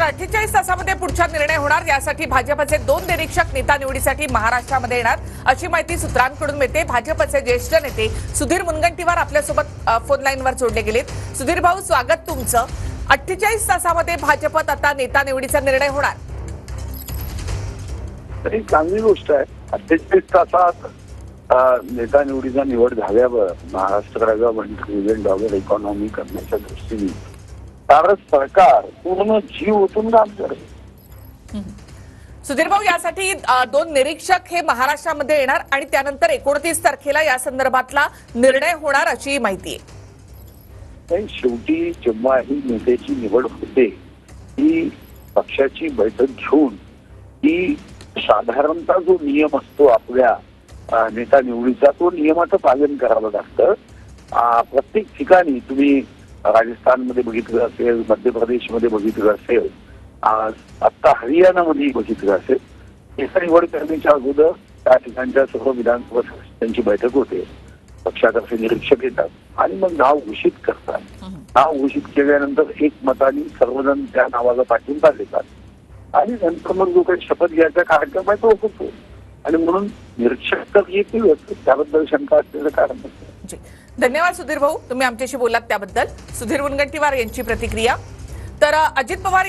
तर 48 तासामध्ये पुढचा निर्णय होणार, यासाठी भाजपचे 2 निरीक्षक नेता निवडीसाठी महाराष्ट्रामध्ये येणार अशी माहिती सूत्रांकडून मिळते। भाजपचे ज्येष्ठ नेते सुधीर मुनगंटीवार आपल्यासोबत फोन लाईनवर जोडले गेलेत। सुधीर भाऊ, स्वागत तुमचं। 48 तासामध्ये भाजपत आता नेता निवडीचा निर्णय होणार। तरी चांगली गोष्ट आहे। 48 तासात नेता निवडीचा निवड झाल्यावर महाराष्ट्राला $1 ट्रिलियन इकॉनॉमी करण्याच्या दृष्टीने भारत सरकार पूर्ण जीव ओतून काम करेल। सुधीर भाऊ, यासाठी 2 निरीक्षक हे महाराष्ट्रामध्ये येणार आणि त्यानंतर 29 तारखेला या संदर्भातला निर्णय होणार अशी माहिती आहे। शेवटी जेव्हा ही नेत्याची निवड होते ही पक्षाची बैठक घेऊन ही साधारणतः जो नियम असतो आपल्या नेता निवडीचा तो नियमाचं पालन करावं लागतं। प्रत्येक ठिकाणी तुम्ही राजस्थानमध्ये बघितलं असेल, मध्य प्रदेशमध्ये बघितलं असेल, आता हरियाणामध्ये बघितलं असेल, नेता निवड करण्याच्या अगोदर त्या ठिकाणच्या सर्व विधानसभा सदस्यांची बैठक होते। पक्षातर्फे निरीक्षक येतात आणि मग नाव घोषित करतात। नाव घोषित केल्यानंतर एकमताने सर्वजण त्या नावाला पाठिंबा देतात आणि नंतर मग जो काही शपथ घ्यायचा कार्यक्रम आहे तो होतो आणि म्हणून निरीक्षक तर येतीलच, त्याबद्दल शंका असलेलं कारण नसतं। धन्यवाद सुधीर भाऊ, तुम्ही आमच्याशी बोलात त्याबद्दल। सुधीर मुनगंटीवार यांची प्रतिक्रिया। तर अजित पवार